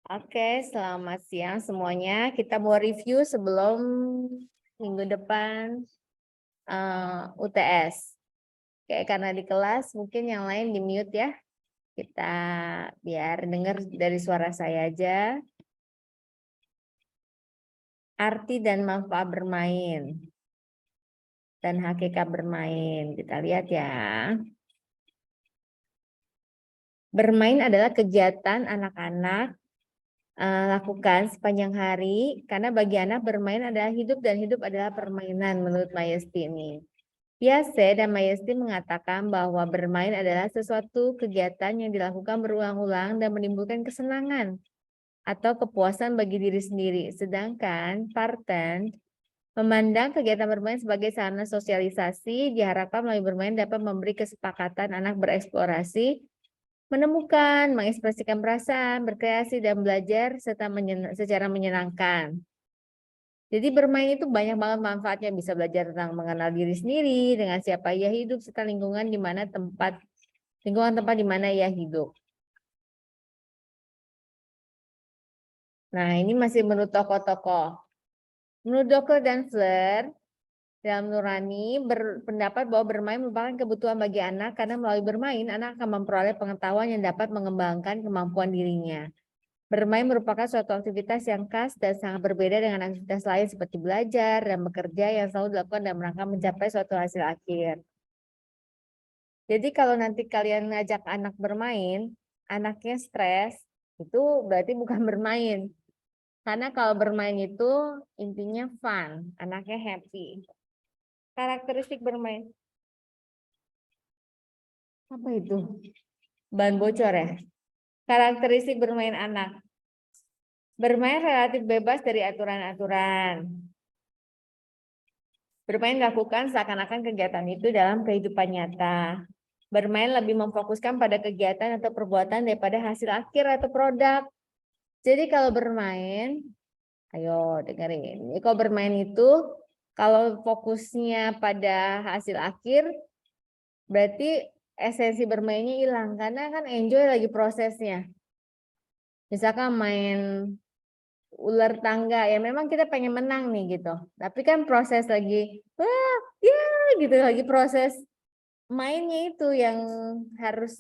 Oke, selamat siang semuanya. Kita mau review sebelum minggu depan UTS. Oke, karena di kelas mungkin yang lain di mute ya. Kita biar dengar dari suara saya aja. Arti dan manfaat bermain. Dan hakikat bermain. Kita lihat ya. Bermain adalah kegiatan anak-anak lakukan sepanjang hari karena bagi anak bermain adalah hidup dan hidup adalah permainan menurut Mayesti ini. Piaget dan Mayesti mengatakan bahwa bermain adalah sesuatu kegiatan yang dilakukan berulang-ulang dan menimbulkan kesenangan atau kepuasan bagi diri sendiri. Sedangkan Parton memandang kegiatan bermain sebagai sarana sosialisasi, diharapkan melalui bermain dapat memberi kesepakatan anak bereksplorasi, menemukan, mengekspresikan perasaan, berkreasi, dan belajar secara menyenangkan. Jadi bermain itu banyak banget manfaatnya, bisa belajar tentang mengenal diri sendiri, dengan siapa ia hidup, serta lingkungan tempat di mana ia hidup. Nah, ini masih menurut tokoh-tokoh. Menurut Dr. dan Fleur, dalam Nurani berpendapat bahwa bermain merupakan kebutuhan bagi anak karena melalui bermain anak akan memperoleh pengetahuan yang dapat mengembangkan kemampuan dirinya. Bermain merupakan suatu aktivitas yang khas dan sangat berbeda dengan aktivitas lain seperti belajar dan bekerja yang selalu dilakukan dalam rangka mencapai suatu hasil akhir. Jadi kalau nanti kalian ngajak anak bermain, anaknya stres, itu berarti bukan bermain. Karena kalau bermain itu intinya fun, anaknya happy. Karakteristik bermain. Apa itu? Bahan bocor ya? Karakteristik bermain anak. Bermain relatif bebas dari aturan-aturan. Bermain dilakukan seakan-akan kegiatan itu dalam kehidupan nyata. Bermain lebih memfokuskan pada kegiatan atau perbuatan daripada hasil akhir atau produk. Jadi kalau bermain, ayo dengerin. Jadi kalau bermain itu, kalau fokusnya pada hasil akhir, berarti esensi bermainnya hilang. Karena kan enjoy lagi prosesnya. Misalkan main ular tangga, ya memang kita pengen menang nih gitu. Tapi kan proses lagi, wah, ya gitu lagi proses mainnya itu yang harus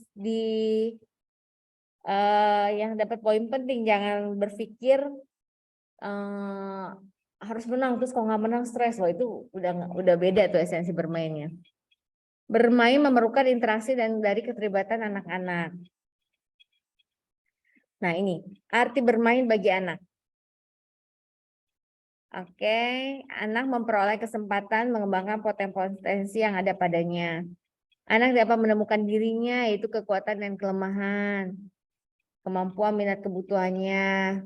yang dapat poin penting. Jangan berpikir harus menang terus kalau nggak menang stres. Wah itu udah beda tuh esensi bermainnya. Bermain memerlukan interaksi dan dari keterlibatan anak-anak. Nah ini arti bermain bagi anak. Oke, anak memperoleh kesempatan mengembangkan potensi yang ada padanya. Anak dapat menemukan dirinya, yaitu kekuatan dan kelemahan, kemampuan minat kebutuhannya.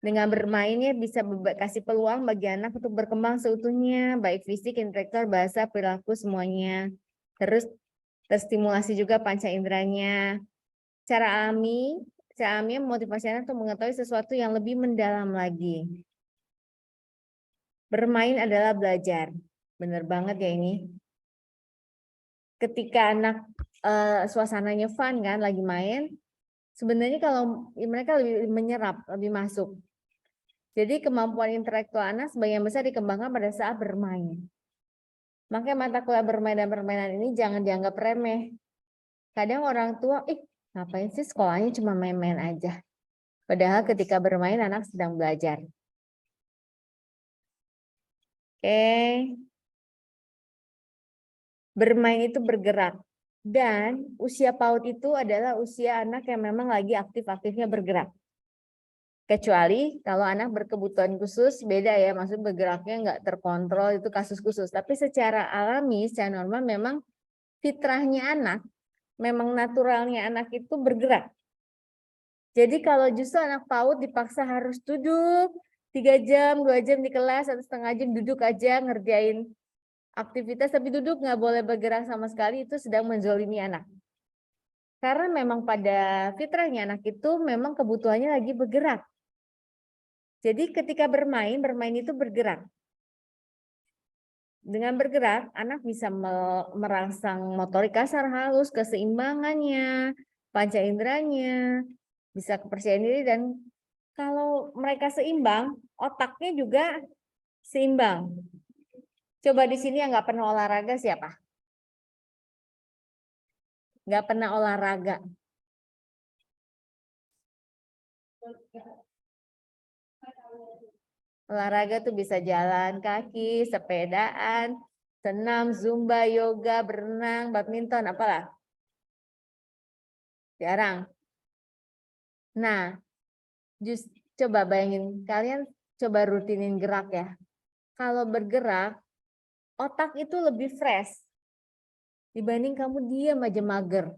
Dengan bermainnya bisa kasih peluang bagi anak untuk berkembang seutuhnya, baik fisik, intelektual, bahasa, perilaku, semuanya. Terus terstimulasi juga panca inderanya. Cara alami memotivasi anak untuk mengetahui sesuatu yang lebih mendalam lagi. Bermain adalah belajar. Bener banget ya ini. Ketika anak suasananya fun kan, lagi main, sebenarnya kalau mereka lebih menyerap, lebih masuk. Jadi kemampuan intelektual anak sebagian besar dikembangkan pada saat bermain. Makanya mata kuliah bermain dan permainan ini jangan dianggap remeh. Kadang orang tua, ngapain sih sekolahnya cuma main-main aja. Padahal ketika bermain anak sedang belajar. Oke. Bermain itu bergerak. Dan usia PAUD itu adalah usia anak yang memang lagi aktif-aktifnya bergerak. Kecuali kalau anak berkebutuhan khusus, beda ya. Maksudnya bergeraknya nggak terkontrol, itu kasus khusus. Tapi secara alami, secara normal memang fitrahnya anak, memang naturalnya anak itu bergerak. Jadi kalau justru anak PAUD dipaksa harus duduk 3 jam, 2 jam di kelas, 1,5 jam duduk aja ngerjain aktivitas tapi duduk nggak boleh bergerak sama sekali, itu sedang menzolimi anak. Karena memang pada fitrahnya anak itu memang kebutuhannya lagi bergerak. Jadi ketika bermain itu bergerak. Dengan bergerak, anak bisa merangsang motorik kasar halus, keseimbangannya, panca inderanya, bisa kepercayaan diri dan Kalau mereka seimbang, otaknya juga seimbang. Coba di sini yang nggak pernah olahraga siapa? Nggak pernah olahraga. Olahraga tuh bisa jalan kaki, sepedaan, senam, zumba, yoga, berenang, badminton, apalah. Jarang. Nah, coba bayangin, kalian coba rutinin gerak ya. Kalau bergerak, otak itu lebih fresh dibanding kamu diam aja mager.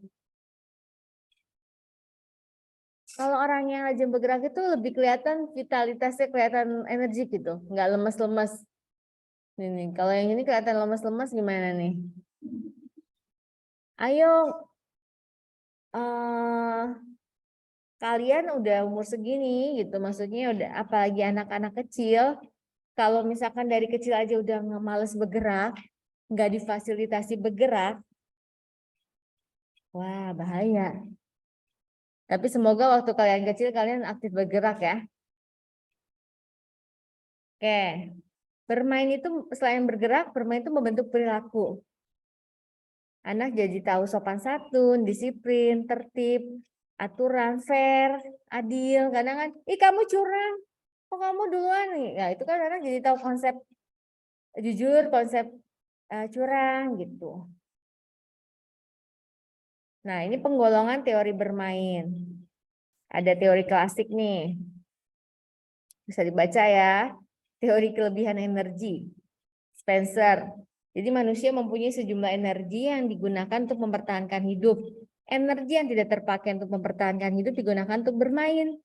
Kalau orang yang rajin bergerak itu lebih kelihatan vitalitasnya, kelihatan energi gitu, nggak lemes-lemes. Ini, kalau yang ini kelihatan lemes-lemes gimana nih? Ayo, kalian udah umur segini gitu, maksudnya udah apalagi anak-anak kecil, kalau misalkan dari kecil aja udah males bergerak, nggak difasilitasi bergerak, wah bahaya. Tapi semoga waktu kalian kecil kalian aktif bergerak ya. Oke, bermain itu selain bergerak, bermain itu membentuk perilaku. Anak jadi tahu sopan santun, disiplin, tertib, aturan, fair, adil. Kadang kan, ih kamu curang, kok kamu duluan nih? Ya itu kan anak jadi tahu konsep jujur, konsep curang gitu. Nah ini penggolongan teori bermain. Ada teori klasik nih. Bisa dibaca ya. Teori kelebihan energi. Spencer. Jadi manusia mempunyai sejumlah energi yang digunakan untuk mempertahankan hidup. Energi yang tidak terpakai untuk mempertahankan hidup digunakan untuk bermain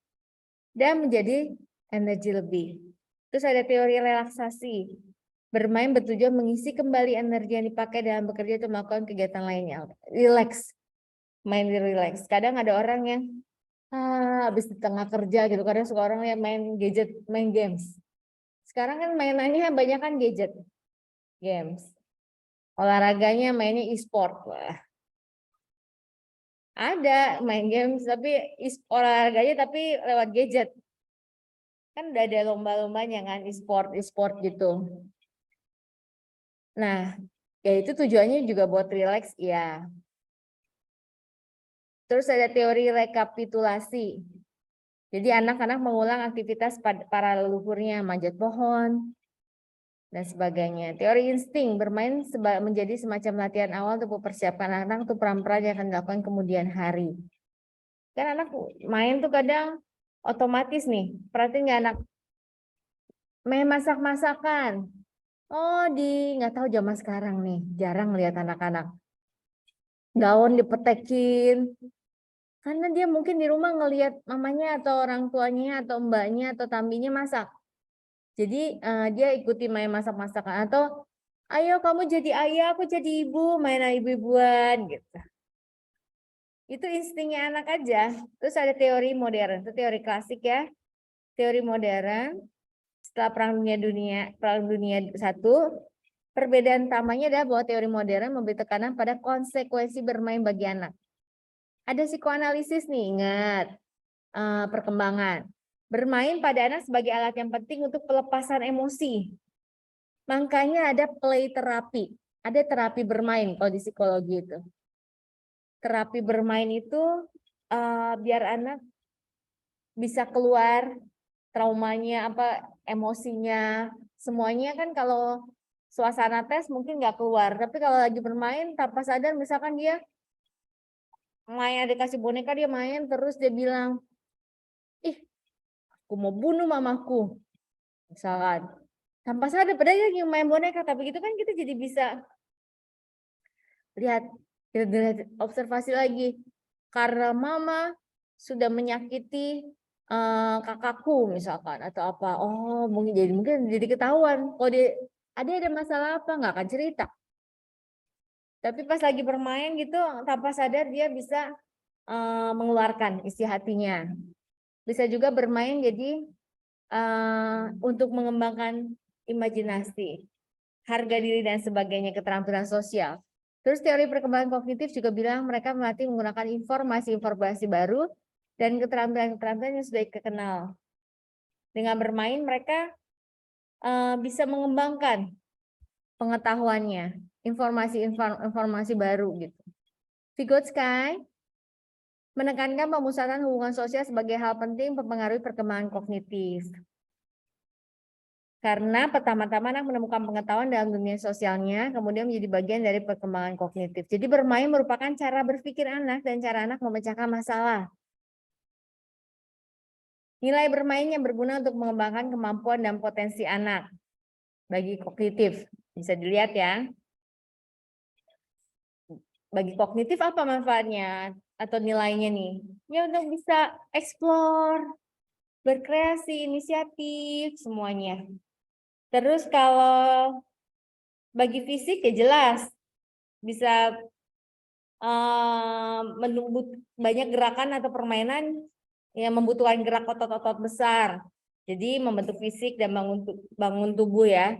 dan menjadi energi lebih. Terus ada teori relaksasi. Bermain bertujuan mengisi kembali energi yang dipakai dalam bekerja atau melakukan kegiatan lainnya. Relax. Main relax. Kadang ada orang yang habis di tengah kerja gitu. Kadang suka orang yang main gadget, main games. Sekarang kan mainannya banyak kan gadget, games. Olahraganya mainnya e-sport. Wah. Ada main games tapi olahraganya tapi lewat gadget. Kan udah ada lomba-lombanya kan e-sport gitu. Nah, ya itu tujuannya juga buat relax ya. Terus ada teori rekapitulasi. Jadi anak-anak mengulang aktivitas para leluhurnya, manjat pohon, dan sebagainya. Teori insting, bermain menjadi semacam latihan awal untuk mempersiapkan anak untuk peran-peran yang akan dilakukan kemudian hari. Kan anak main tuh kadang otomatis nih, perhatiin nggak anak main masak-masakan. Oh nggak tahu zaman sekarang nih, jarang lihat anak-anak daun dipetekin. Karena dia mungkin di rumah ngelihat mamanya atau orang tuanya atau mbaknya atau tambinya masak. Jadi dia ikuti main masak-masakan atau ayo kamu jadi ayah, aku jadi ibu, main ibu-ibuan gitu. Itu instingnya anak aja. Terus ada teori modern, itu teori klasik ya. Teori modern setelah Perang Dunia I, perbedaan utamanya adalah bahwa teori modern memberi tekanan pada konsekuensi bermain bagi anak. Ada psikoanalisis nih, ingat perkembangan. Bermain pada anak sebagai alat yang penting untuk pelepasan emosi. Makanya ada play terapi. Ada terapi bermain kalau di psikologi itu. Terapi bermain itu biar anak bisa keluar traumanya, emosinya, semuanya kan kalau suasana tes mungkin nggak keluar. Tapi kalau lagi bermain tanpa sadar, misalkan dia main dikasih boneka dia main terus dia bilang, ih, aku mau bunuh mamaku, misalkan. Tanpa sadar, padahal dia lagi main boneka, tapi gitu kan kita jadi bisa lihat, observasi lagi. Karena mama sudah menyakiti kakakku misalkan atau apa. Oh, mungkin jadi ketahuan. Kalau dia ada masalah apa nggak akan cerita. Tapi pas lagi bermain gitu tanpa sadar dia bisa mengeluarkan isi hatinya. Bisa juga bermain jadi untuk mengembangkan imajinasi, harga diri dan sebagainya, keterampilan sosial. Terus teori perkembangan kognitif juga bilang mereka melatih menggunakan informasi-informasi baru dan keterampilan-keterampilan yang sudah dikenal. Dengan bermain mereka bisa mengembangkan pengetahuannya, informasi baru gitu. Vygotsky menekankan pemusatan hubungan sosial sebagai hal penting mempengaruhi perkembangan kognitif. Karena pertama-tama anak menemukan pengetahuan dalam dunia sosialnya, kemudian menjadi bagian dari perkembangan kognitif. Jadi bermain merupakan cara berpikir anak dan cara anak memecahkan masalah. Nilai bermain yang berguna untuk mengembangkan kemampuan dan potensi anak bagi kognitif. Bisa dilihat ya. Bagi kognitif apa manfaatnya atau nilainya nih? Ya untuk bisa explore, berkreasi, inisiatif, semuanya. Terus kalau bagi fisik ya jelas bisa banyak gerakan atau permainan yang membutuhkan gerak otot-otot besar. Jadi membentuk fisik dan bangun tubuh ya.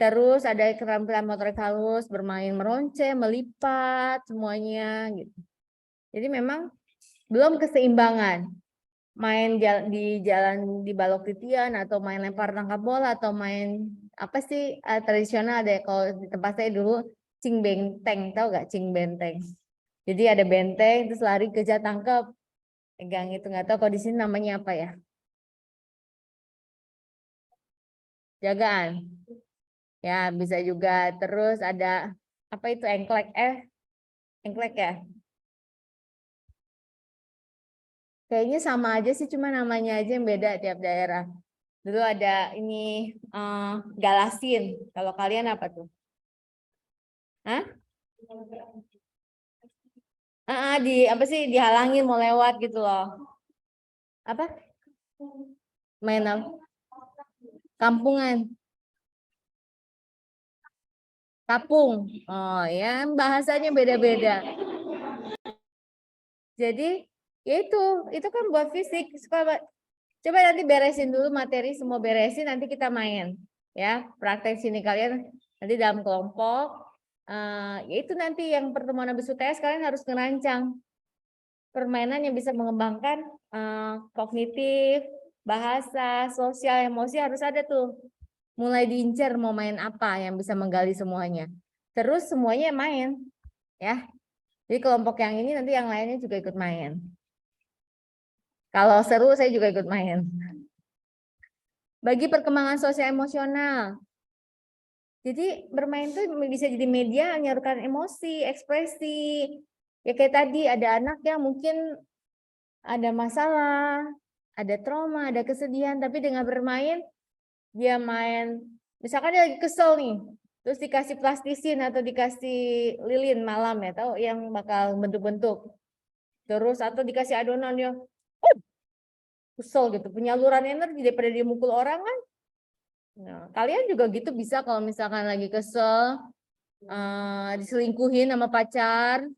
Terus ada keterampilan motorik halus, bermain meronce, melipat, semuanya gitu. Jadi memang belum keseimbangan. Main di jalan di balok titian atau main lempar tangkap bola atau main apa sih tradisional ada kalau di tempat saya dulu cing benteng, tahu gak cing benteng? Jadi ada benteng terus lari kejar tangkap, pegang itu nggak tahu kalau di sini namanya apa ya? Jagaan. Ya bisa juga. Terus ada apa itu engklek? Engklek ya? Kayaknya sama aja sih, cuma namanya aja yang beda tiap daerah. Dulu ada ini galasin. Kalau kalian apa tuh? Hah? Di apa sih dihalangin mau lewat gitu loh. Apa? Main apa? Kampungan. Kapung. Oh ya, bahasanya beda-beda. Jadi ya itu kan buat fisik. Coba nanti beresin dulu materi, semua beresin, nanti kita main. Ya, praktek sini kalian nanti dalam kelompok. Ya itu nanti yang pertemuan habis UTS kalian harus ngerancang permainan yang bisa mengembangkan kognitif, bahasa, sosial, emosi harus ada tuh. Mulai diincar mau main apa yang bisa menggali semuanya. Terus semuanya main, ya. Jadi kelompok yang ini nanti yang lainnya juga ikut main. Kalau seru saya juga ikut main. Bagi perkembangan sosial emosional. Jadi bermain tuh bisa jadi media menyalurkan emosi, ekspresi. Ya kayak tadi ada anak yang mungkin ada masalah, ada trauma, ada kesedihan, tapi dengan bermain dia main, misalkan dia lagi kesel nih, terus dikasih plastisin atau dikasih lilin malam ya, tahu yang bakal bentuk-bentuk. Terus atau dikasih adonan dia kesel gitu, penyaluran energi daripada dia mukul orang kan. Nah, kalian juga gitu bisa kalau misalkan lagi kesel, diselingkuhin sama pacar,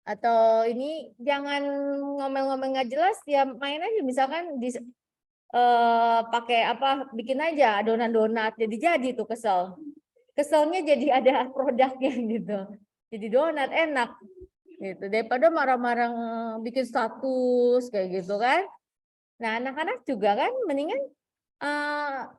atau ini jangan ngomel-ngomel nggak jelas, ya main aja misalkan pakai apa, bikin aja adonan donat, jadi tuh keselnya jadi ada produknya gitu, jadi donat enak gitu daripada marah-marah bikin status kayak gitu kan. Nah anak-anak juga kan mendingan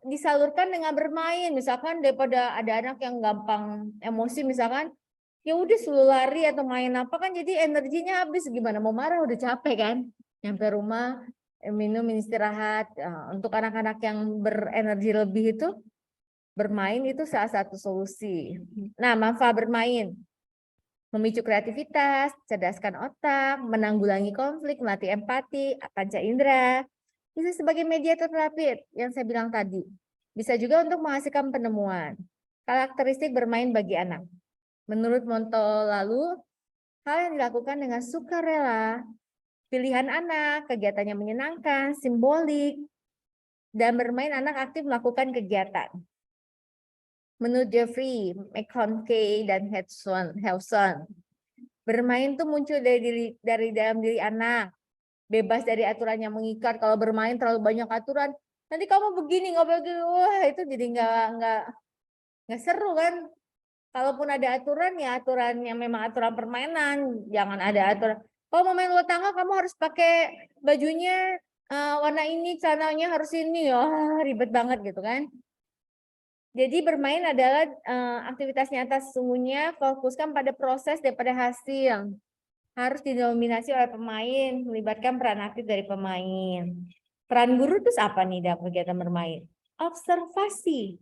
disalurkan dengan bermain, misalkan daripada ada anak yang gampang emosi misalkan, ya udah suruh lari atau main apa kan jadi energinya habis, gimana mau marah udah capek kan, nyampe rumah minum istirahat. Untuk anak-anak yang berenergi lebih itu bermain itu salah satu solusi. Nah manfaat bermain memicu kreativitas, cerdaskan otak, menanggulangi konflik, melatih empati, panca indera, bisa sebagai media terapit yang saya bilang tadi. Bisa juga untuk menghasilkan penemuan. Karakteristik bermain bagi anak. Menurut Monto lalu, hal yang dilakukan dengan sukarela, pilihan anak, kegiatannya menyenangkan, simbolik, dan bermain anak aktif melakukan kegiatan. Menurut Jeffrey, McConaughey, dan Hewson, bermain tuh muncul dari dalam diri anak, bebas dari aturan yang mengikat. Kalau bermain terlalu banyak aturan, nanti kamu begini nggak begini, wah itu jadi nggak seru kan. Kalaupun ada aturan ya aturan yang memang aturan permainan, jangan ada aturan Kalau mau main ular tangga kamu harus pakai bajunya warna ini, celananya harus ini, oh ribet banget gitu kan. Jadi bermain adalah aktivitas nyata sesungguhnya, fokuskan pada proses daripada hasil. Harus didominasi oleh pemain, melibatkan peran aktif dari pemain. Peran guru terus apa nih dalam kegiatan bermain? Observasi.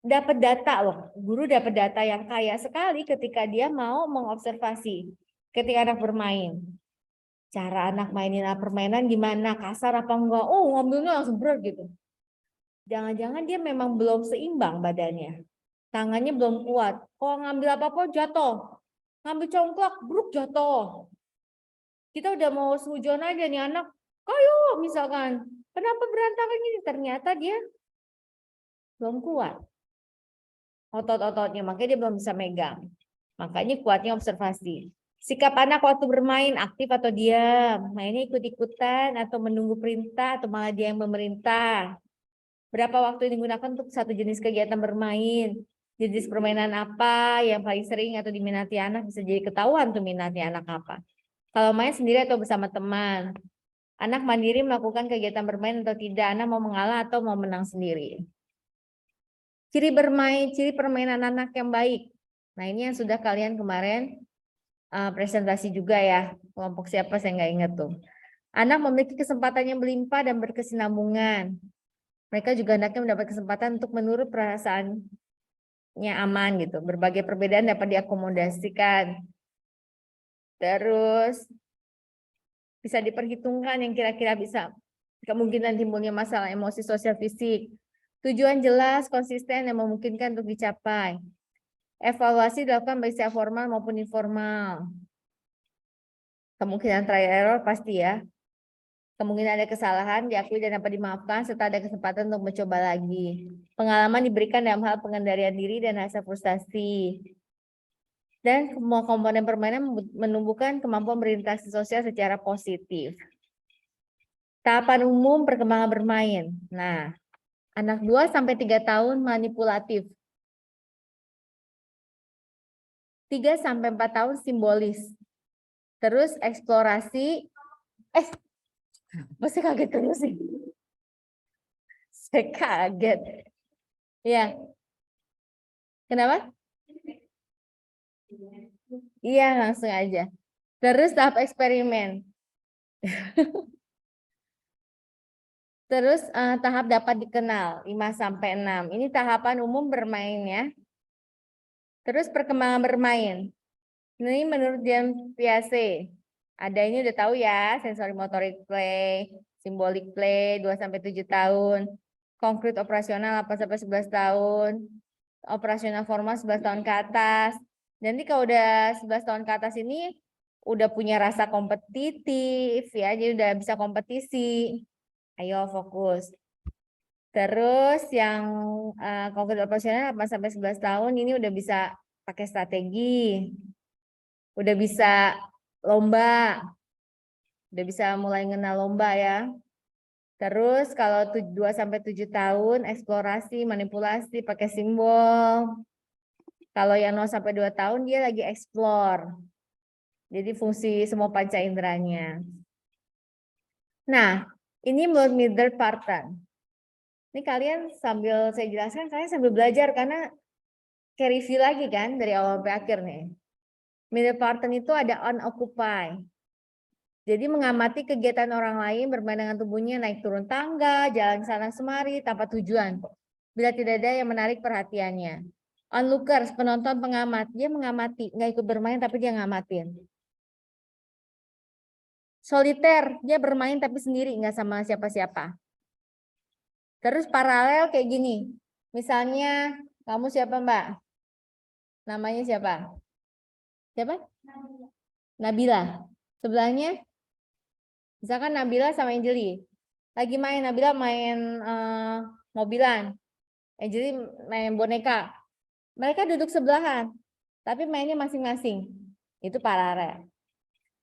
Dapat data loh, guru dapat data yang kaya sekali ketika dia mau mengobservasi ketika anak bermain. Cara anak mainin permainan gimana, kasar apa enggak, oh ngambilnya langsung berat gitu. Jangan-jangan dia memang belum seimbang badannya. Tangannya belum kuat. Kalau ngambil apa-apa jatuh. Ngambil congklak, bruk jatuh. Kita udah mau sujon aja nih anak, ayo misalkan. Kenapa berantakan ini? Ternyata dia belum kuat. Otot-ototnya, makanya dia belum bisa megang. Makanya kuatnya observasi. Sikap anak waktu bermain, aktif atau diam. Mainnya ikut-ikutan atau menunggu perintah atau malah dia yang memerintah. Berapa waktu yang digunakan untuk satu jenis kegiatan bermain? Jenis permainan apa yang paling sering atau diminati anak, bisa jadi ketahuan tuh minatnya anak apa. Kalau main sendiri atau bersama teman. Anak mandiri melakukan kegiatan bermain atau tidak, anak mau mengalah atau mau menang sendiri. Ciri bermain, ciri permainan anak yang baik. Nah ini yang sudah kalian kemarin presentasi juga ya. Kelompok siapa saya nggak ingat tuh. Anak memiliki kesempatan yang berlimpah dan berkesinambungan. Mereka juga hendaknya mendapat kesempatan untuk menurut perasaannya aman gitu. Berbagai perbedaan dapat diakomodasikan. Terus bisa diperhitungkan yang kira-kira bisa kemungkinan timbulnya masalah emosi, sosial, fisik. Tujuan jelas, konsisten yang memungkinkan untuk dicapai. Evaluasi dilakukan baik secara formal maupun informal. Kemungkinan trial error pasti ya. Kemungkinan ada kesalahan diakui dan dapat dimaafkan serta ada kesempatan untuk mencoba lagi. Pengalaman diberikan dalam hal pengendalian diri dan rasa frustasi. Dan semua komponen permainan menumbuhkan kemampuan berinteraksi sosial secara positif. Tahapan umum perkembangan bermain. Nah, anak 2-3 tahun manipulatif. 3-4 tahun simbolis. Terus eksplorasi. Masih kaget terus sih. Saya kaget. Ya. Kenapa? Iya, langsung aja. Terus tahap eksperimen. Terus tahap dapat dikenal 5-6. Ini tahapan umum bermainnya. Terus perkembangan bermain. Ini menurut James Piaget. Ada ini udah tahu ya, sensory motoric play, symbolic play 2-7 tahun. Konkret operasional 8-11 tahun. Operasional formal 11 tahun ke atas. Nanti kalau udah 11 tahun ke atas ini udah punya rasa kompetitif ya, jadi udah bisa kompetisi. Ayo fokus. Terus yang konkret operasional 8-11 tahun ini udah bisa pakai strategi. Udah bisa lomba. Udah bisa mulai ngenal lomba ya. Terus kalau 2-7 tahun eksplorasi, manipulasi pakai simbol. Kalau yang 0-2 tahun dia lagi explore. Jadi fungsi semua panca inderanya. Nah, ini menurut Middle Parton. Ini kalian sambil saya jelaskan, kalian sambil belajar karena kayak review lagi kan dari awal sampai akhir nih. Middle Parton itu ada on occupy. Jadi mengamati kegiatan orang lain bermain dengan tubuhnya, naik turun tangga, jalan sana semari tanpa tujuan. Bila tidak ada yang menarik perhatiannya. Onlookers, penonton pengamat, dia mengamati, nggak ikut bermain tapi dia ngamatin. Soliter, dia bermain tapi sendiri, nggak sama siapa-siapa. Terus paralel kayak gini. Misalnya, kamu siapa Mbak? Namanya siapa? Siapa? Nabila. Sebelahnya, misalkan Nabila sama Anjeli. Lagi main, Nabila main mobilan. Anjeli main boneka. Mereka duduk sebelahan, tapi mainnya masing-masing. Itu paralel.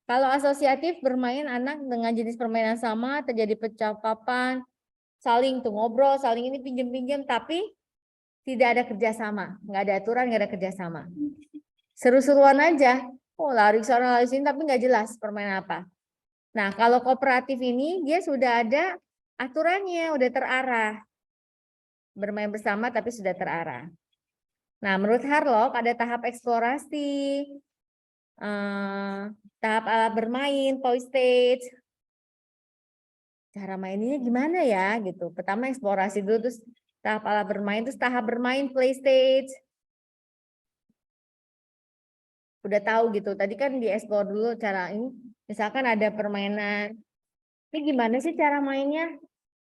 Kalau asosiatif, bermain anak dengan jenis permainan sama, terjadi percakapan, saling tuh ngobrol, saling ini pinjam-pinjam, tapi tidak ada kerjasama, nggak ada aturan, nggak ada kerjasama. Seru-seruan aja. Oh, lari sana lari sini tapi nggak jelas permainan apa. Nah, kalau kooperatif ini dia sudah ada aturannya, udah terarah. Bermain bersama tapi sudah terarah. Nah, menurut Harlock ada tahap eksplorasi, tahap alat bermain, toy stage. Cara mainnya gimana ya gitu. Pertama eksplorasi dulu, terus tahap alat bermain, terus tahap bermain play stage. Udah tahu gitu. Tadi kan dieksplor dulu cara ini. Misalkan ada permainan. Ini gimana sih cara mainnya?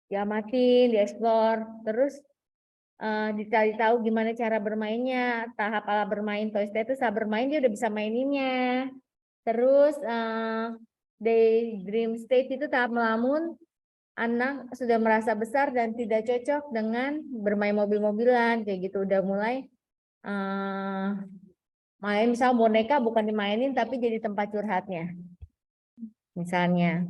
Diamatin, dieksplor, terus dicari tahu gimana cara bermainnya. Tahap alat bermain toy stage itu saat bermain dia udah bisa maininnya. Terus daydream state itu tahap melamun, anak sudah merasa besar dan tidak cocok dengan bermain mobil-mobilan kayak gitu, udah mulai main misal boneka bukan dimainin tapi jadi tempat curhatnya misalnya.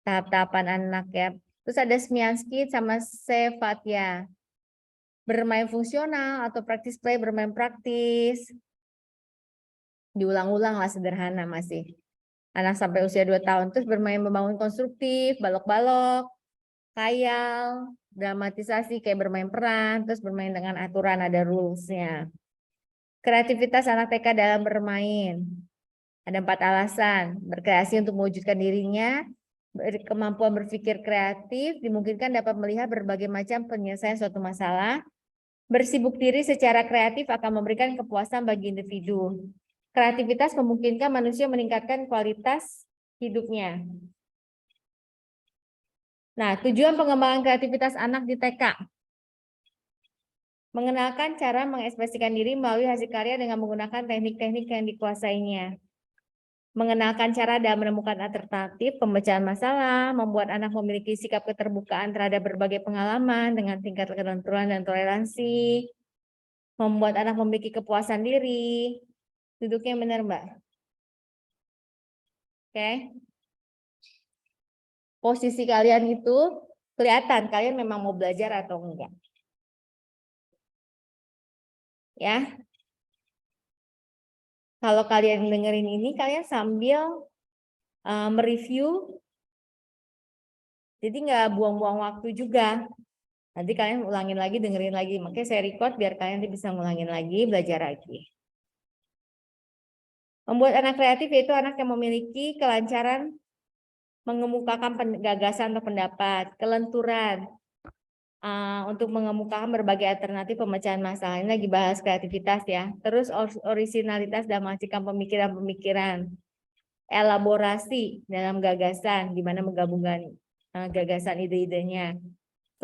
Tahap-tahapan anak ya. Terus ada Smiansky sama Sevatia, bermain fungsional atau praktis play, bermain praktis, diulang-ulang lah, sederhana masih. Anak sampai usia 2 tahun terus bermain membangun konstruktif, balok-balok, khayal, dramatisasi kayak bermain peran, terus bermain dengan aturan, ada rules-nya. Kreativitas anak TK dalam bermain. Ada 4 alasan. Berkreasi untuk mewujudkan dirinya, kemampuan berpikir kreatif, dimungkinkan dapat melihat berbagai macam penyelesaian suatu masalah. Bersibuk diri secara kreatif akan memberikan kepuasan bagi individu. Kreativitas memungkinkan manusia meningkatkan kualitas hidupnya. Nah, tujuan pengembangan kreativitas anak di TK. Mengenalkan cara mengekspresikan diri melalui hasil karya dengan menggunakan teknik-teknik yang dikuasainya. Mengenalkan cara dalam menemukan alternatif pemecahan masalah, membuat anak memiliki sikap keterbukaan terhadap berbagai pengalaman dengan tingkat ketentuan dan toleransi, membuat anak memiliki kepuasan diri. Duduknya benar, Mbak. Oke. Posisi kalian itu kelihatan kalian memang mau belajar atau enggak. Ya. Kalau kalian dengerin ini, kalian sambil mereview, jadi nggak buang-buang waktu juga. Nanti kalian ulangin lagi, dengerin lagi. Makanya saya record biar kalian bisa ngulangin lagi, belajar lagi. Membuat anak kreatif yaitu anak yang memiliki kelancaran mengemukakan gagasan atau pendapat, kelenturan untuk mengemukakan berbagai alternatif pemecahan masalah. Ini lagi bahas kreativitas ya. Terus originalitas dalam menghasilkan pemikiran-pemikiran, elaborasi dalam gagasan, gimana menggabungkan gagasan ide-idenya,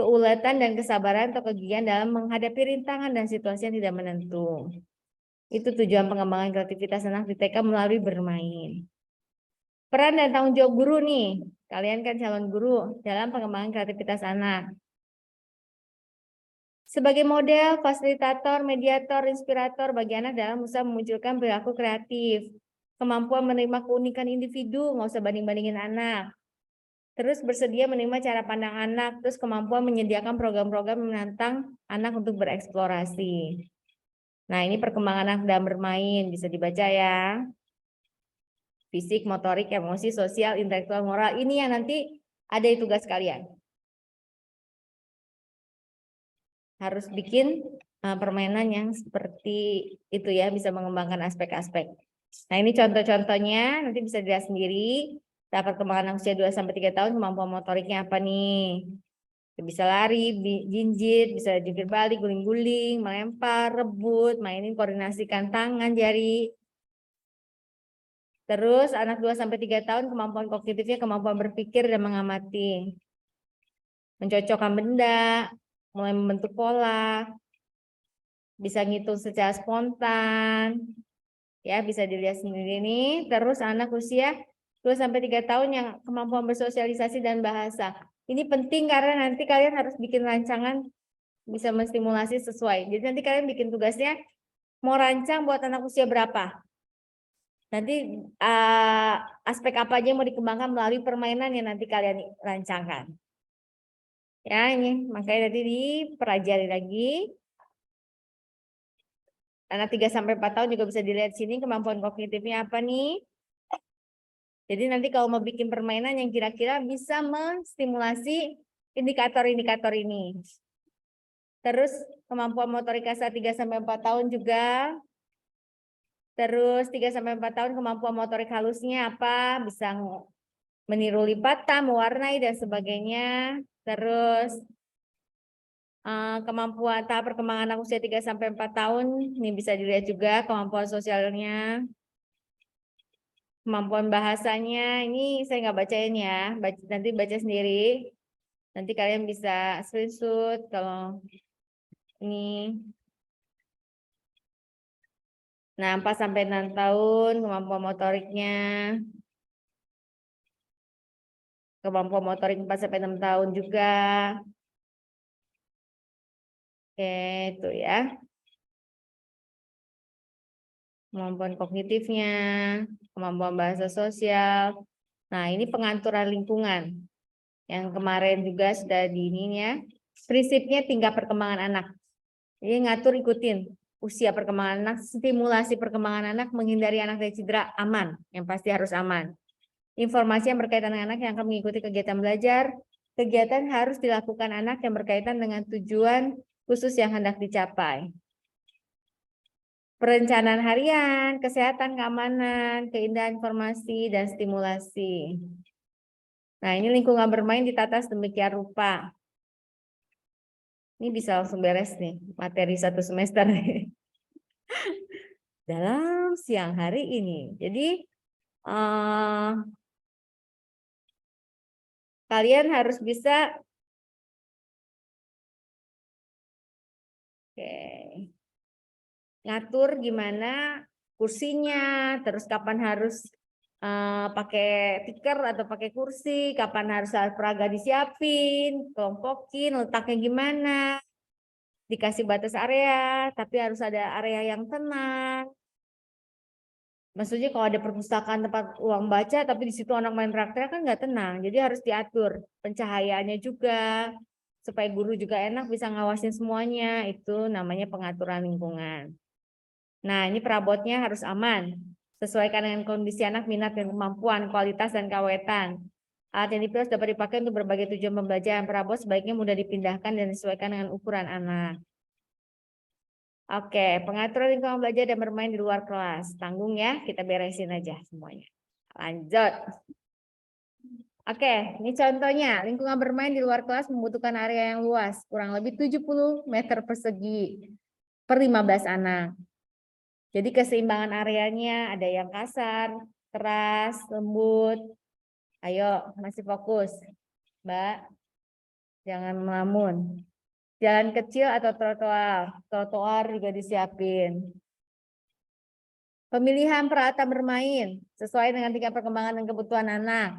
keuletan dan kesabaran atau kegigihan dalam menghadapi rintangan dan situasi yang tidak menentu. Itu tujuan pengembangan kreativitas anak di TK melalui bermain. Peran dan tanggung jawab guru nih. Kalian kan calon guru dalam pengembangan kreativitas anak. Sebagai model, fasilitator, mediator, inspirator bagi anak dalam usaha memunculkan perilaku kreatif. Kemampuan menerima keunikan individu, nggak usah banding-bandingin anak. Terus bersedia menerima cara pandang anak, terus kemampuan menyediakan program-program menantang anak untuk bereksplorasi. Nah, ini perkembangan anak dalam bermain, bisa dibaca ya. Fisik, motorik, emosi, sosial, intelektual, moral. Ini yang nanti ada di tugas kalian. Harus bikin permainan yang seperti itu ya, bisa mengembangkan aspek-aspek. Nah, ini contoh-contohnya, nanti bisa dilihat sendiri. Tahap perkembangan usia 2-3 tahun, kemampuan motoriknya apa nih? Bisa lari, jinjit, bisa jungkir balik, guling-guling, melempar, rebut, mainin koordinasikan tangan, jari. Terus anak 2-3 tahun kemampuan kognitifnya kemampuan berpikir dan mengamati. Mencocokkan benda, mulai membentuk pola, bisa ngitung secara spontan. Ya, bisa dilihat sendiri nih. Terus anak usia 2-3 tahun yang kemampuan bersosialisasi dan bahasa. Ini penting karena nanti kalian harus bikin rancangan bisa menstimulasi sesuai. Jadi nanti kalian bikin tugasnya mau rancang buat anak usia berapa. Nanti aspek apa aja yang mau dikembangkan melalui permainan yang nanti kalian rancangkan. Ya, ini makanya nanti dipelajari lagi. Anak 3-4 tahun juga bisa dilihat sini kemampuan kognitifnya apa nih. Jadi nanti kalau mau bikin permainan yang kira-kira bisa menstimulasi indikator-indikator ini. Terus kemampuan motorika saat 3-4 tahun juga. Terus 3-4 tahun kemampuan motorik halusnya apa? Bisa meniru lipatan, mewarnai dan sebagainya. Terus kemampuan tahap perkembangan anak usia 3-4 tahun ini bisa dilihat juga kemampuan sosialnya. Kemampuan bahasanya ini saya nggak bacain ya, nanti baca sendiri. Nanti kalian bisa screenshot kalau ini. Nah, 4-6 tahun kemampuan motoriknya. Kemampuan motorik 4-6 tahun juga. Oke, itu ya. Kemampuan kognitifnya, kemampuan bahasa sosial. Nah, ini pengaturan lingkungan. Yang kemarin juga sudah di ini ya. Prinsipnya tingkat perkembangan anak. Jadi ngatur ikutin usia perkembangan anak, stimulasi perkembangan anak, menghindari anak dari cedera, aman. Yang pasti harus aman. Informasi yang berkaitan dengan anak yang akan mengikuti kegiatan belajar. Kegiatan harus dilakukan anak yang berkaitan dengan tujuan khusus yang hendak dicapai. Perencanaan harian, kesehatan, keamanan, keindahan informasi, dan stimulasi. Nah, ini lingkungan bermain ditata sedemikian rupa. Ini bisa langsung beres nih, materi 1 semester nih. Dalam siang hari ini. Jadi, kalian harus bisa ngatur gimana kursinya, terus kapan harus pakai tikar atau pakai kursi, kapan harus alat peraga disiapin, kelompokin, letaknya gimana, dikasih batas area, tapi harus ada area yang tenang. Maksudnya kalau ada perpustakaan tempat ruang baca, tapi di situ anak main teriak-teriak kan nggak tenang, jadi harus diatur pencahayaannya juga, supaya guru juga enak bisa ngawasin semuanya, itu namanya pengaturan lingkungan. Nah, ini perabotnya harus aman. Sesuaikan dengan kondisi anak, minat dan kemampuan, kualitas dan kawetan. Alat yang dipilih dapat dipakai untuk berbagai tujuan pembelajaran. Perabot sebaiknya mudah dipindahkan dan disesuaikan dengan ukuran anak. Oke, pengaturan lingkungan belajar dan bermain di luar kelas. Tanggung ya, kita beresin aja semuanya. Lanjut. Oke, ini contohnya. Lingkungan bermain di luar kelas membutuhkan area yang luas. Kurang lebih 70 meter persegi per 15 anak. Jadi keseimbangan areanya ada yang kasar, keras, lembut. Ayo, masih fokus. Mbak, jangan melamun. Jalan kecil atau trotoar. Trotoar juga disiapin. Pemilihan peralatan bermain sesuai dengan tingkat perkembangan dan kebutuhan anak.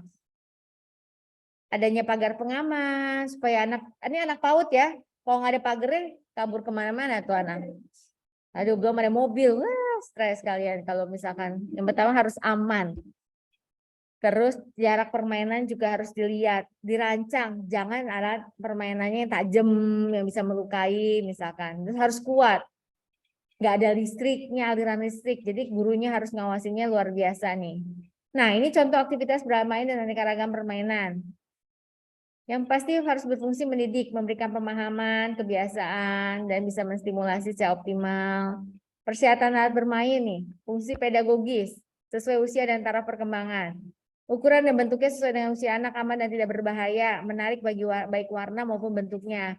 Adanya pagar pengaman supaya anak, ini anak PAUD ya. Kalau nggak ada pagarnya, kabur kemana-mana tuh anak. Aduh, belum ada mobil. Wah, stres kalian kalau misalkan. Yang pertama harus aman. Terus jarak permainan juga harus dilihat, dirancang. Jangan alat permainannya yang tajam, yang bisa melukai misalkan. Terus harus kuat. Nggak ada listriknya, aliran listrik. Jadi gurunya harus ngawasinnya luar biasa nih. Nah, ini contoh aktivitas bermain dan aneka ragam permainan. Yang pasti harus berfungsi mendidik, memberikan pemahaman, kebiasaan, dan bisa menstimulasi secara optimal. Persyaratan alat bermain nih, fungsi pedagogis, sesuai usia dan taraf perkembangan. Ukuran dan bentuknya sesuai dengan usia anak, aman dan tidak berbahaya, menarik bagi baik warna maupun bentuknya.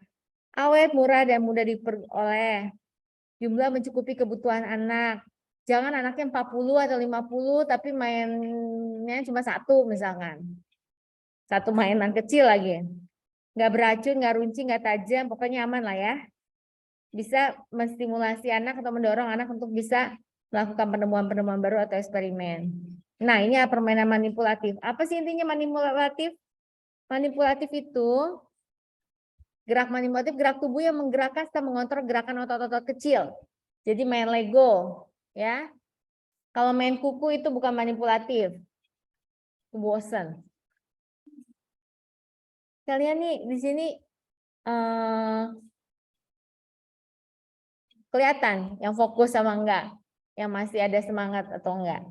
Awet, murah, dan mudah diperoleh. Jumlah mencukupi kebutuhan anak. Jangan anaknya 40 atau 50, tapi mainnya cuma 1 misalkan. 1 mainan kecil lagi. Nggak beracun, nggak runcing, nggak tajam, pokoknya aman lah ya. Bisa menstimulasi anak atau mendorong anak untuk bisa melakukan penemuan-penemuan baru atau eksperimen. Nah, ini permainan manipulatif. Apa sih intinya manipulatif? Manipulatif itu gerak manipulatif, gerak tubuh yang menggerakkan serta mengontrol gerakan otot-otot kecil. Jadi main Lego, ya. Kalau main kuku itu bukan manipulatif. Itu bosan. Kalian nih di sini Kelihatan yang fokus sama enggak, yang masih ada semangat atau enggak.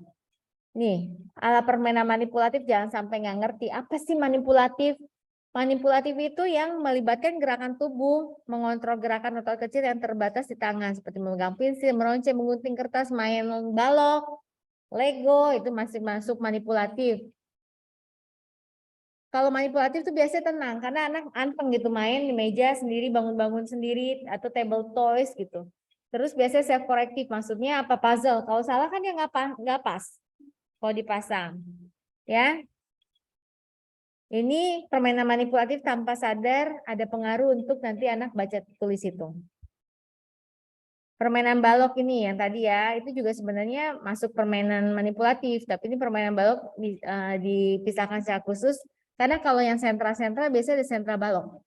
Nih, ala permainan manipulatif jangan sampai nggak ngerti. Apa sih manipulatif? Manipulatif itu yang melibatkan gerakan tubuh, mengontrol gerakan otot kecil yang terbatas di tangan, seperti memegang pensil, meronceng, menggunting kertas, main balok, Lego, itu masih masuk manipulatif. Kalau manipulatif itu biasanya tenang, karena anak anteng gitu main di meja sendiri, bangun-bangun sendiri, atau table toys gitu. Terus biasanya self korektif, maksudnya apa puzzle. Kalau salah kan ya nggak pas kalau dipasang. Ya, ini permainan manipulatif tanpa sadar ada pengaruh untuk nanti anak baca tulis itu. Permainan balok ini yang tadi ya, itu juga sebenarnya masuk permainan manipulatif, tapi ini permainan balok dipisahkan secara khusus. Karena kalau yang sentra-sentra biasanya ada sentra balok.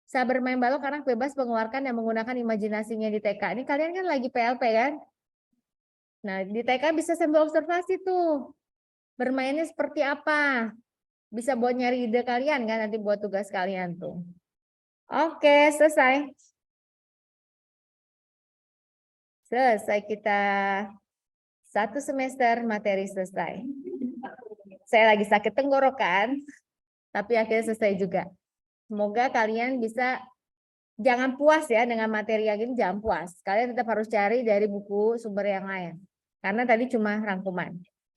Saat bermain balok, anak bebas mengeluarkan dan menggunakan imajinasinya di TK. Ini kalian kan lagi PLP kan? Nah, di TK bisa sambil observasi tuh. Bermainnya seperti apa? Bisa buat nyari ide kalian kan nanti buat tugas kalian tuh. Oke, selesai. Selesai kita 1 semester materi selesai. Saya lagi sakit tenggorokan, tapi akhirnya selesai juga. Semoga kalian bisa, jangan puas ya dengan materi yang ini, jangan puas. Kalian tetap harus cari dari buku sumber yang lain. Karena tadi cuma rangkuman.